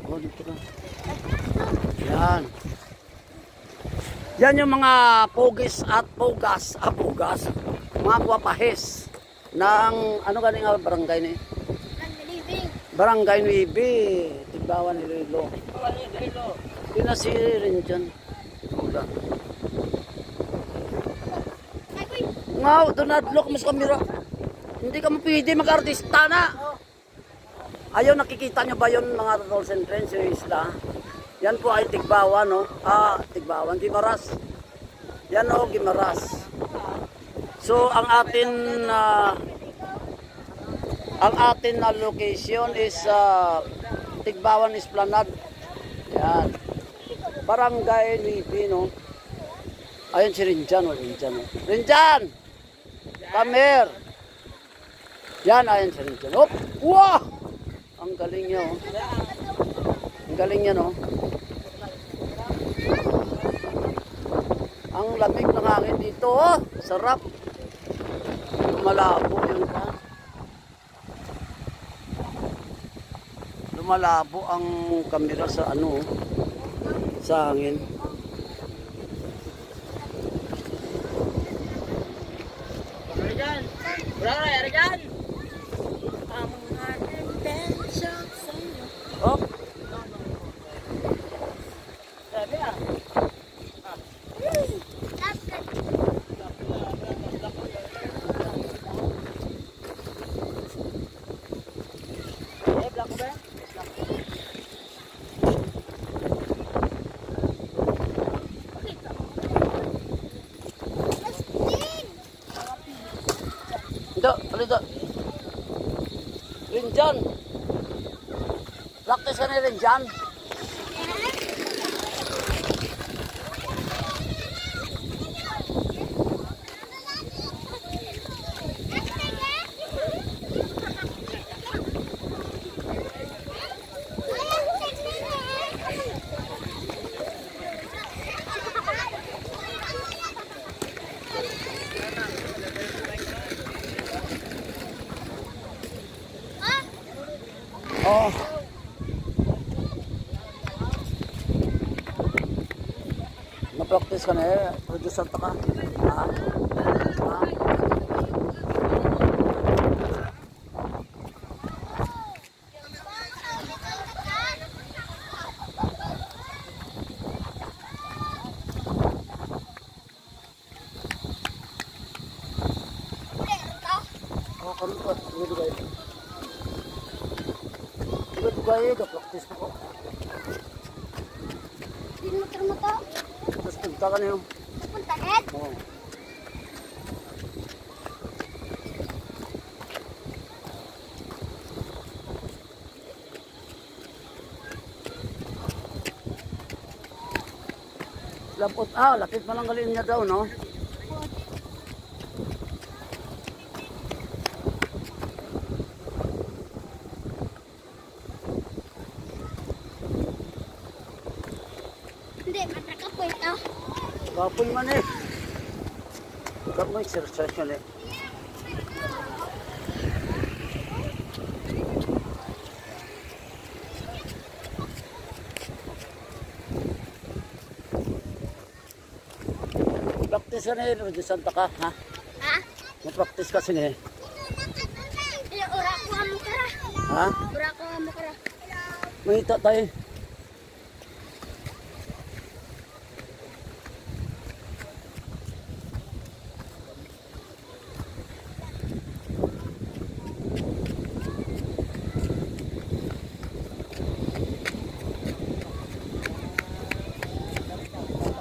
Oh, dito ka. Yan. Yan yung mga pugis at pugas. Pugas. Mga kuwapahes. Ng, ano galing nga barangay ni? Barangay Nuibi. Tigbawan ni Lilo. Hindi na si rin dyan. Ulan. Nga, doon na-adlock mo sa kamera. Hindi ka mapwede mag-artista na. Ayaw, nakikita nyo ba yun mga Rolls and Friends, yung isla? Yan po ay Tigbawan, no? Tigbawan, Gimaras. Yan o, Gimaras. So, ang atin na location is Tigbawan Esplanade. Yan. Barangay Nuibi, no? Ayun si Rinjan, o Rinjan, o. Rinjan! Come here! Yan, ayun si Rinjan. Hop! Wow! Ang galing niya, oh. Ang galing niya, no? Ang lamig ng hangin dito, oh. Sarap. Lumalabo yung ka. Lumalabo ang kamera sa ano, sa hangin. Arijan! Wala ka, Arijan! Oh. Sabi ah. Black ko ba? Ito. Rinjan. Practice ka na Rinjan. Oh. Na-practice ka na eh. Producer ka. Ha? Oh, karoon ka. Dito kayo. Dito kayo. Na-practice ko. Hindi mo to. Tapos punta ka na yung. Punta Ed? Oo. Lapot. Lapit mo lang galin niya daw, no? Hindi, mataka po ito. Kapoy man eh. Ikaw mo exercise yun eh. Practice ka na eh. Rodisanta ka, ha? Ha? Mag-practice ka sin eh. Ura ko ang mukara. Ha? Ura ko ang mukara. Mahita tayo.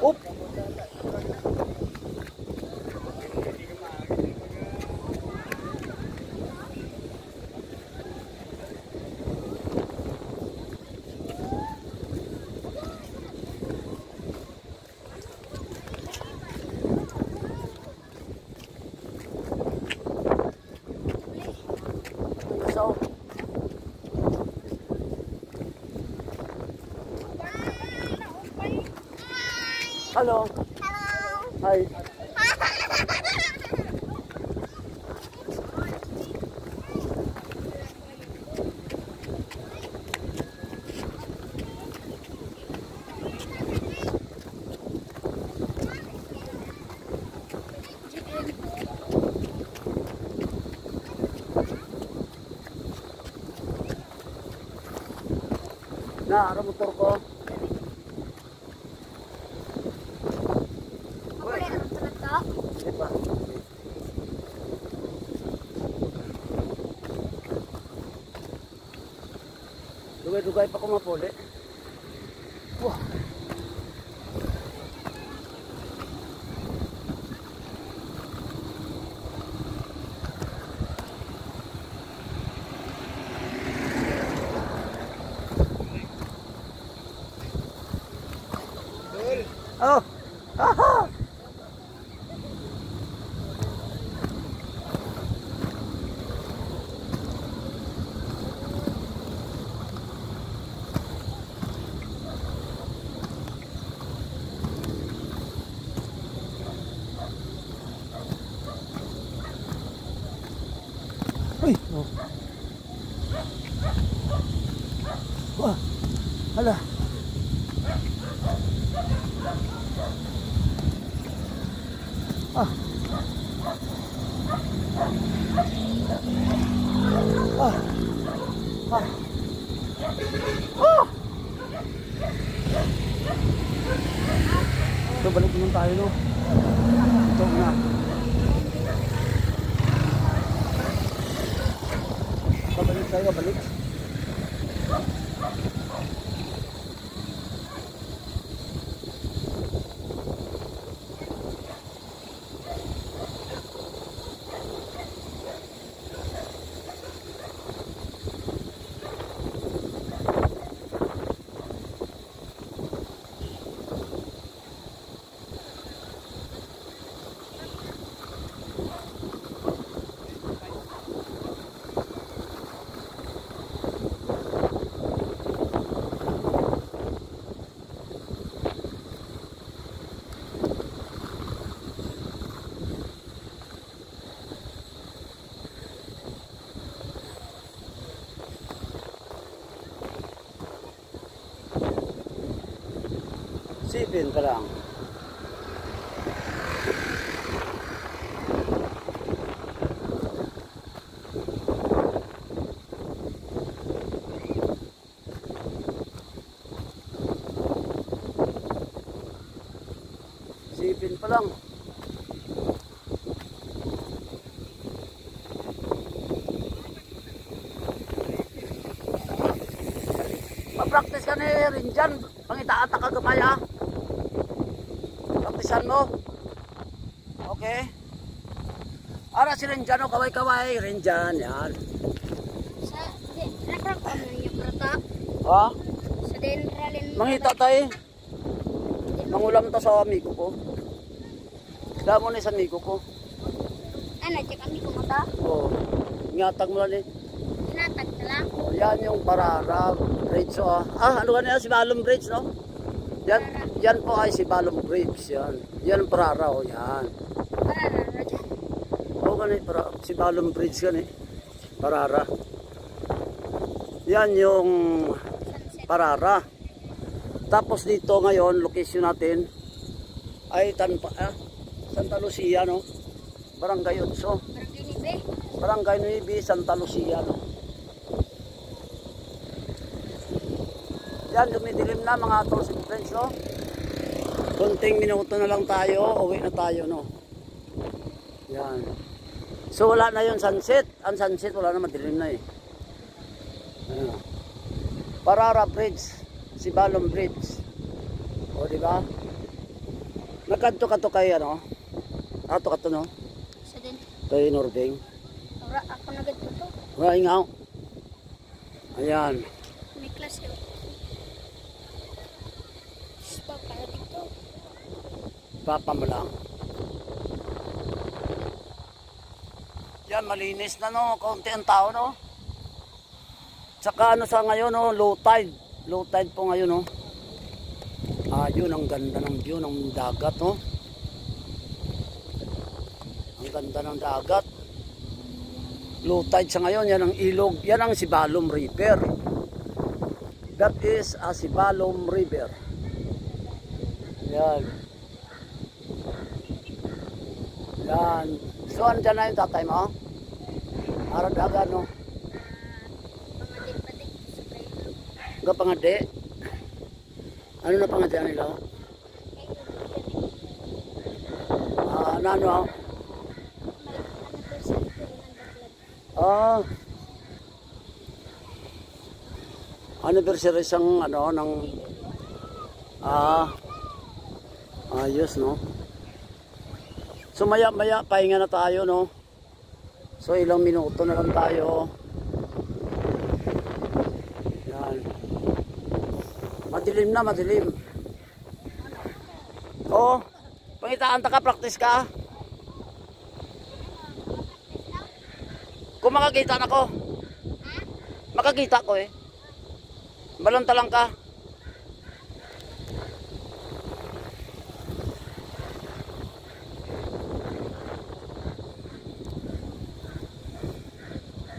Up. So, hello. Hello. Hi. Na, ara motor ko. Wala ang talaga. Diba? Dugay-dugay pa ko mapuli. Wah. Oh. Aha. Uy, oh. Wah. Hala. Ah. Ah. Ah. Ah. So, balik naman tayo, no? Ito na. Pabalik tayo, balik. Sipin pa lang. Sipin pa lang. Ma-practice ka ni rin dyan. Pangitaata ka gamay ha. Practicean mo. Okay. Ara si Renjano, kaway-kaway. Renjan, yan. Sa nakrak ko na yung prata. Ha? Sa denralin mo. Mangita tayo. Mangulam to sa amigo ko. Damo ni sa amigo ko. Ano, check kami kung mata. Oo. Ngatag mo lang eh. Tinatag na lang. Oh, yan yung Parara Bridge. Oh. Ah, ano ganyan? Si Balong Bridge, no? Yan po ay si Balong Bridge. Yan. Yan ang Parara, oh. Yan. Parara dyan. Oo, ganyan. Si Balong Bridge yan eh. Parara. Yan yung Sunset. Parara. Tapos dito ngayon, location natin ay Santa Lucia, no? Barangay Otso. Parang ginibe. Barangay Nuevi, Santa Lucia, no? Yan, dumidilim na mga tools and friends, no? Kunting minuto na lang tayo, uwi na tayo, no? Yan. So wala na yung sunset. Ang sunset, wala na, madilim na eh. Ano? Parara Bridge, si Balong Bridge. O, di ba? Nagkanto-kanto kayo, ano? Ato-kanto, no? Sa den. Kay Norbeng. Ora, ako na ganito to. Wala, ingaw. Ayan. May klase. Stop, para dito. Papa mo lang. Yan, malinis na, no? Kaunti ang tao, no? Tsaka ano sa ngayon, no? Low tide. Low tide po ngayon, no? Ayun, ang ganda ng view ng dagat, no? Ang ganda ng dagat. Low tide sa ngayon, yan ang ilog. Yan ang Sibalom River. That is a Sibalom River. Yan. Yan. So, andyan na yung tatay mo? Arag-aga, no? Pangadik-padik sa kayo. Hanggang pangade. Ano na pangadyan nila? Nano? Anniversary sang ano ng ayos no. So maya pahinga na tayo no. So ilang minuto na lang tayo. Yan. Madilim na, madilim. Oh, pangitaan ta ka, practice ka. Kung makakita na ko. Makakita ko eh. Balanta lang ka.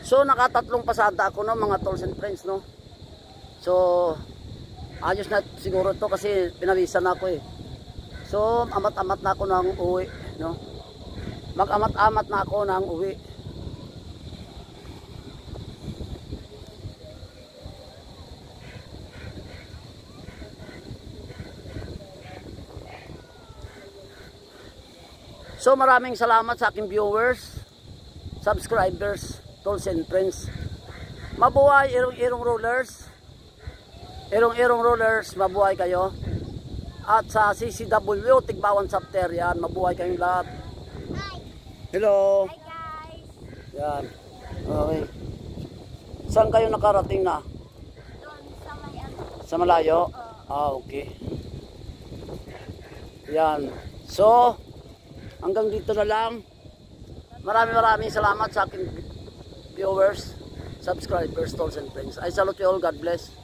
So nakatatlong pasada ako no mga tolls and friends no. So ayos na siguro to kasi pinawisan na ako eh. So amat-amat na ako nang uwi no. Mag-amat-amat na ako nang uwi. So maraming salamat sa aking viewers, subscribers, tolls and friends. Mabuhay irong-irong rollers. Irong-irong rollers, mabuhay kayo. At sa CCW, Tigbawan Chapter yan, mabuhay kayong lahat. Hi. Hello. Hi guys. Yan. Okay. Saan kayo nakarating na? Doon sa may ano. Sa malayo? Okay. Yan. So, hanggang dito na lang. Maraming salamat sa aking viewers, subscribers, tolls and friends. I salute you all. God bless.